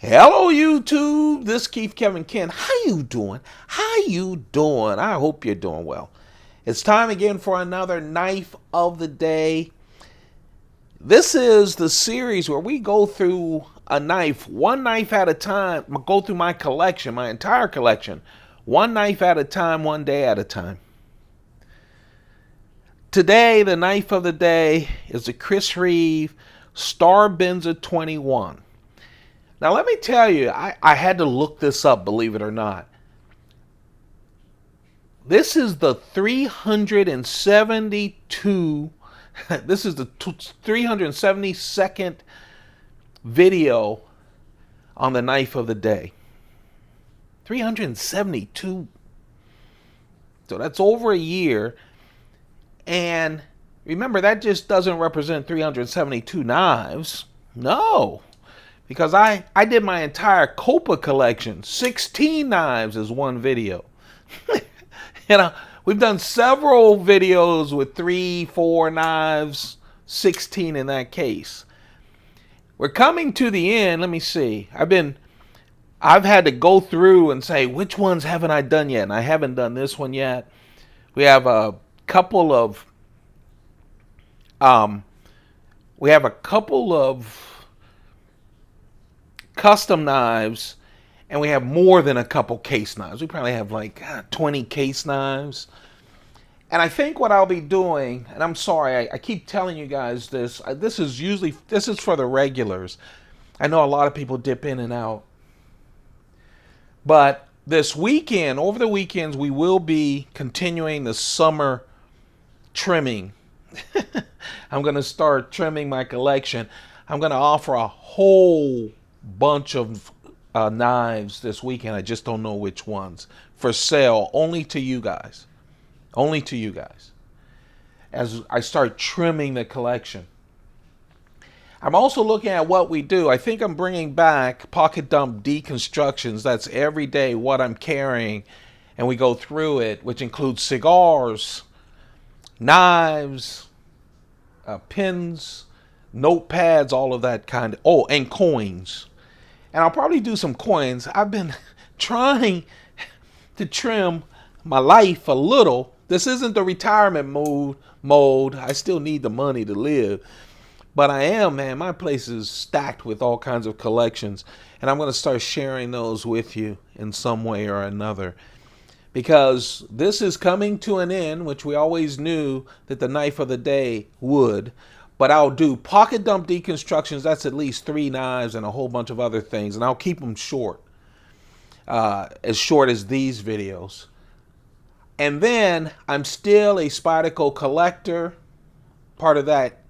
Hello YouTube, this Keith Kevin Ken. How you doing? How you doing? I hope you're doing well. It's time again for another knife of the day. This is the series where we go through a knife, one knife at a time, go through my collection, my entire collection, one knife at a time, one day at a time. Today, the knife of the day is the Reeve Star-Benza 21. Now, let me tell you, I had to look this up, believe it or not. This is the 372, this is the 372nd video on the knife of the day. 372. So that's over a year. And remember, that just doesn't represent 372 knives. No. Because I did my entire Copa collection. 16 knives is one video. We've done several videos with 3, 4 knives, 16 in that case. We're coming to the end. Let me see. I've had to go through and say, which ones haven't I done yet? And I haven't done this one yet. We have a couple of custom knives, and we have more than a couple case knives. We probably have like 20 case knives. And I think what I'll be doing, and I'm sorry, I keep telling you guys this. This is for the regulars. I know a lot of people dip in and out. But this weekend, over the weekends, we will be continuing the summer trimming. I'm going to start trimming my collection. I'm going to offer a whole bunch of knives this weekend. I just don't know which ones for sale, only to you guys. Only to you guys. As I start trimming the collection. I'm also looking at what we do. I think I'm bringing back pocket dump deconstructions. That's every day what I'm carrying, and we go through it, which includes cigars, knives, pins, notepads, all of that kind of, and coins. And I'll probably do some coins. I've been trying to trim my life a little. This isn't the retirement mode. I still need the money to live. But I am, man. My place is stacked with all kinds of collections. And I'm going to start sharing those with you in some way or another. Because this is coming to an end, which we always knew that the knife of the day would. But I'll do pocket dump deconstructions. That's at least 3 knives and a whole bunch of other things. And I'll keep them short. As short as these videos. And then I'm still a Spyderco collector. Part of that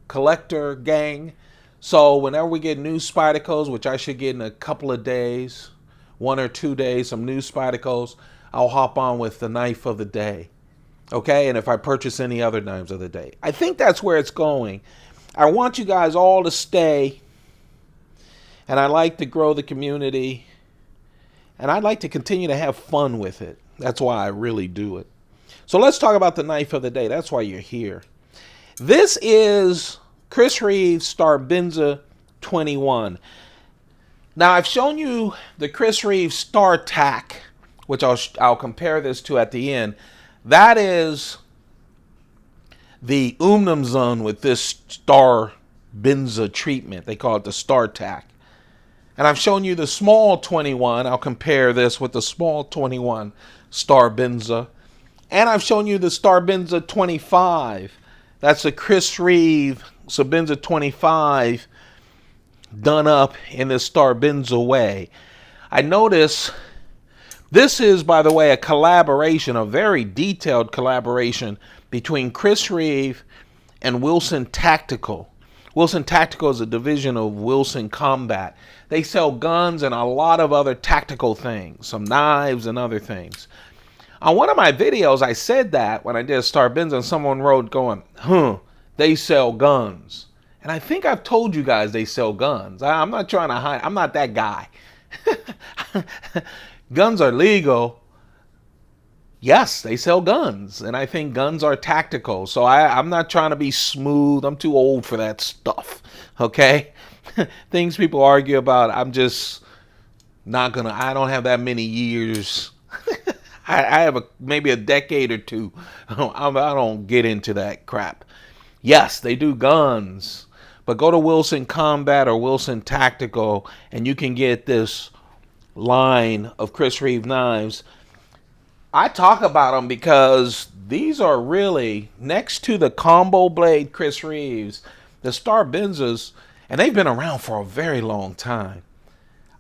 collector gang. So whenever we get new Spydercos, which I should get in a couple of days, 1 or 2 days, some new Spydercos, I'll hop on with the knife of the day. Okay, and if I purchase any other knives of the day. I think that's where it's going. I want you guys all to stay. And I like to grow the community. And I'd like to continue to have fun with it. That's why I really do it. So let's talk about the knife of the day. That's why you're here. This is Reeve Star-Benza 21. Now I've shown you the Reeve Star-Tac, which I'll compare this to at the end. That is the Umnumzun with this Star-Benza treatment. They call it the Star-Tac. And I've shown you the small 21. I'll compare this with the small 21 Star-Benza. And I've shown you the Star-Benza 25. That's the Reeve Star-Benza 25 done up in the Star-Benza way. I notice this is, by the way, a collaboration, a very detailed collaboration between Reeve and Wilson Tactical. Wilson Tactical is a division of Wilson Combat. They sell guns and a lot of other tactical things, some knives and other things. On one of my videos, I said that when I did Star-Benza, and someone wrote going, they sell guns. And I think I've told you guys they sell guns. I'm not trying to hide. I'm not that guy. Guns are legal. Yes, they sell guns. And I think guns are tactical. So I'm not trying to be smooth. I'm too old for that stuff. Okay? things people argue about. I'm just not gonna. I don't have that many years. I have maybe a decade or two. I don't get into that crap. Yes, they do guns, but go to Wilson Combat or Wilson Tactical, and you can get this line of Chris Reeve knives. I talk about them because these are really, next to the combo blade Chris Reeves, the Star-Benzas, and they've been around for a very long time.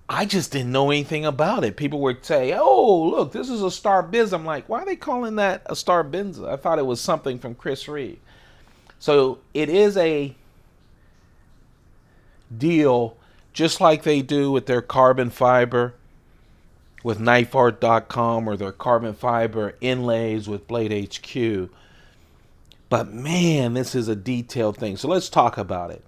I just didn't know anything about it. People would say, oh, look, this is a Star-Benza. I'm like, why are they calling that a Star-Benza? I thought it was something from Chris Reeve. So it is a deal just like they do with their carbon fiber with knifeart.com or their carbon fiber inlays with Blade HQ. But man, this is a detailed thing. So let's talk about it.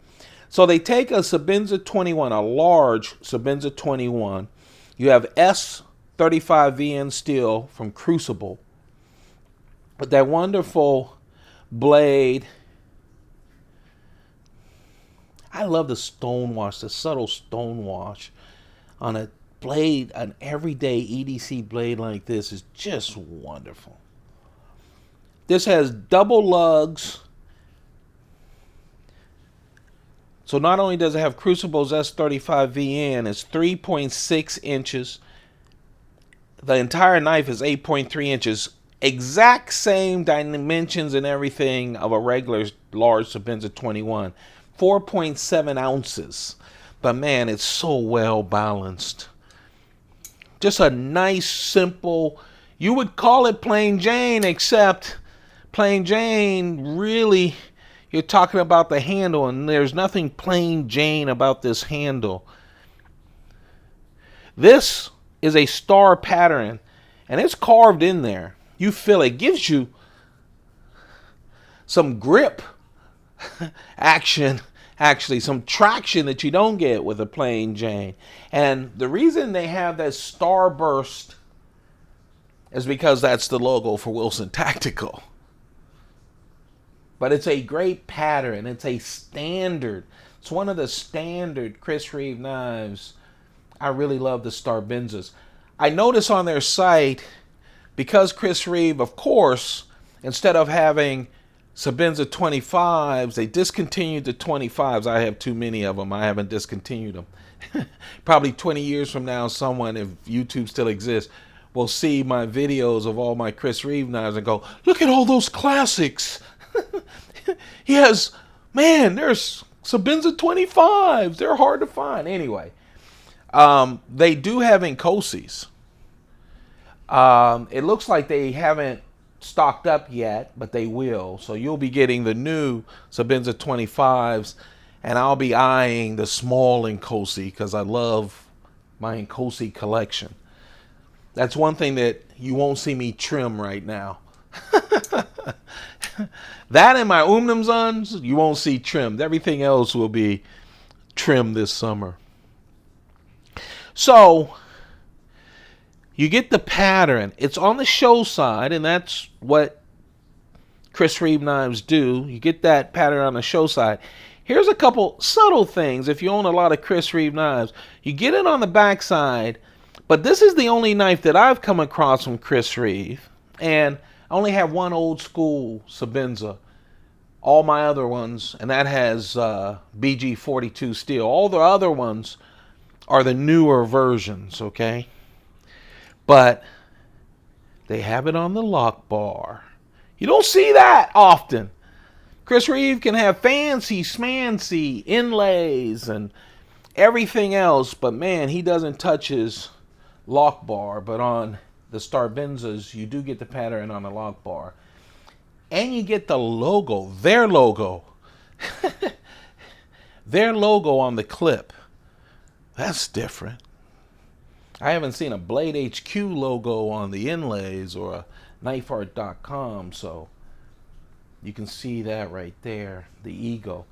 So they take a Star-Benza 21, a large Star-Benza 21. You have S35VN steel from Crucible with that wonderful blade. I love the stonewash, the subtle stonewash on a blade. An everyday EDC blade like this is just wonderful. This has double lugs. So not only does it have Crucible's S35VN, it's 3.6 inches. The entire knife is 8.3 inches. Exact same dimensions and everything of a regular large Star-Benza 21. 4.7 ounces. But man, it's so well balanced. Just a nice, simple, you would call it plain Jane, except plain Jane, really, you're talking about the handle, and there's nothing plain Jane about this handle. This is a star pattern, and it's carved in there. You feel it. Gives you some grip action, actually, some traction that you don't get with a plain Jane. And the reason they have that starburst is because that's the logo for Wilson Tactical. But it's a great pattern. It's a standard. It's one of the standard Chris Reeve knives. I really love the Star-Benzas. I notice on their site, because Chris Reeve, of course, instead of having Star-Benza 25s, they discontinued the 25s. I have too many of them. I haven't discontinued them. Probably 20 years from now, someone, if YouTube still exists, will see my videos of all my Chris Reeve knives and go, look at all those classics. He has, man, there's Star-Benza 25s. They're hard to find. Anyway, they do have Incosis. It looks like they haven't stocked up yet, but they will. So you'll be getting the new Star-Benza 25s, and I'll be eyeing the small Incosi because I love my Incosi collection. That's one thing that you won't see me trim right now. That and my Umnumzuns, you won't see trimmed. Everything else will be trimmed this summer. So you get the pattern. It's on the show side, and that's what Chris Reeve knives do. You get that pattern on the show side. Here's a couple subtle things. If you own a lot of Chris Reeve knives, you get it on the back side, but this is the only knife that I've come across from Chris Reeve, and I only have one old school Star-Benza. All my other ones, and that has BG42 steel. All the other ones are the newer versions, okay? But they have it on the lock bar. You don't see that often. Chris Reeve can have fancy schmancy inlays and everything else, but man, he doesn't touch his lock bar. But on the Star-Benzas, you do get the pattern on the lock bar. And you get the logo, their logo. Their logo on the clip. That's different. I haven't seen a Blade HQ logo on the inlays or a knifeart.com, so you can see that right there, the ego.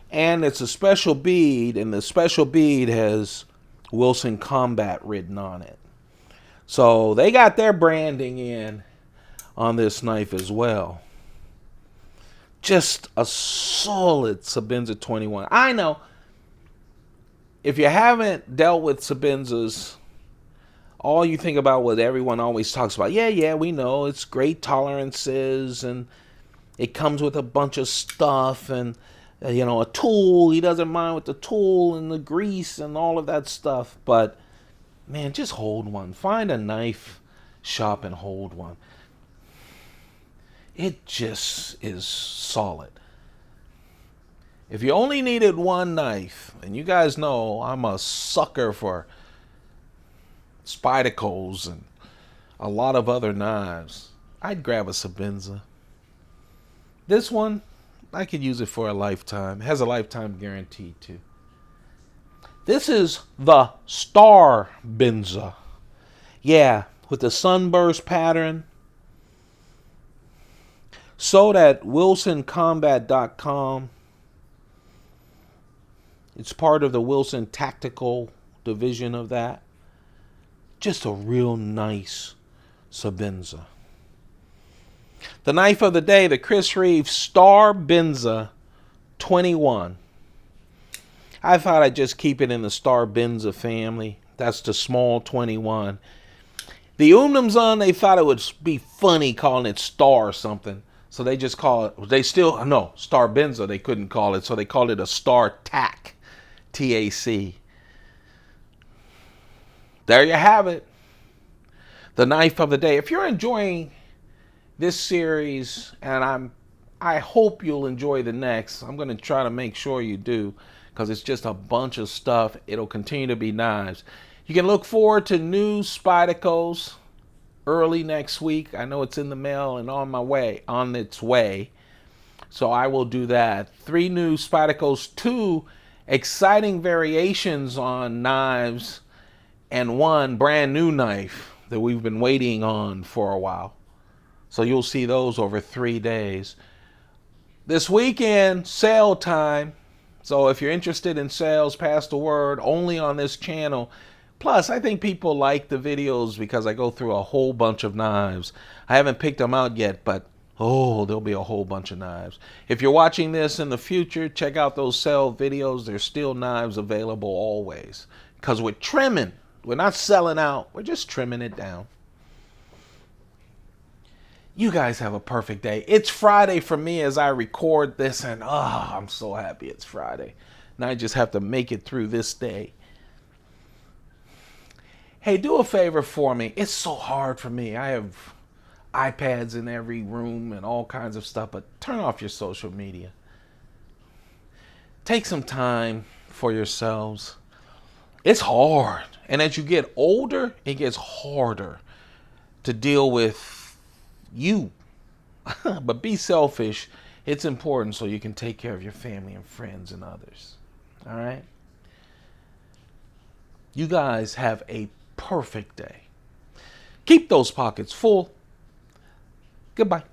And it's a special bead, and the special bead has Wilson Combat written on it. So they got their branding in on this knife as well. Just a solid Star-Benza 21. I know if you haven't dealt with Sabenzas, all you think about what everyone always talks about. Yeah, we know it's great tolerances and it comes with a bunch of stuff and a tool. He doesn't mind with the tool and the grease and all of that stuff. But man, just hold one. Find a knife shop and hold one. It just is solid. If you only needed one knife, and you guys know I'm a sucker for Spidacles and a lot of other knives, I'd grab a Star-Benza. This one, I could use it for a lifetime. It has a lifetime guarantee too. This is the Star-Benza. Yeah, with the sunburst pattern. Sold at wilsoncombat.com. It's part of the Wilson Tactical division of that. Just a real nice Star-Benza. The knife of the day, the Chris Reeve Star-Benza 21. I thought I'd just keep it in the Star-Benza family. That's the small 21. The Umnumzon, they thought it would be funny calling it Star or something. So they just call it, Star-Benza they couldn't call it. So they called it a Star Tac. T-A-C. There you have it. The knife of the day. If you're enjoying this series, and I hope you'll enjoy the next. I'm going to try to make sure you do, because it's just a bunch of stuff. It'll continue to be knives. You can look forward to new Spidacles early next week. I know it's in the mail and on its way. So I will do that. 3 new Spidacles, 2 exciting variations on knives, and 1 brand new knife that we've been waiting on for a while. So you'll see those over 3 days. This weekend, sale time. So if you're interested in sales, pass the word only on this channel. Plus, I think people like the videos because I go through a whole bunch of knives. I haven't picked them out yet, but there'll be a whole bunch of knives. If you're watching this in the future, check out those sale videos. There's still knives available always. Because we're trimming. We're not selling out. We're just trimming it down. You guys have a perfect day. It's Friday for me as I record this, and I'm so happy it's Friday. Now I just have to make it through this day. Hey, do a favor for me. It's so hard for me. I have iPads in every room and all kinds of stuff, but turn off your social media. Take some time for yourselves. It's hard. And as you get older, it gets harder to deal with you. But be selfish. It's important so you can take care of your family and friends and others. All right? You guys have a perfect day. Keep those pockets full. Goodbye.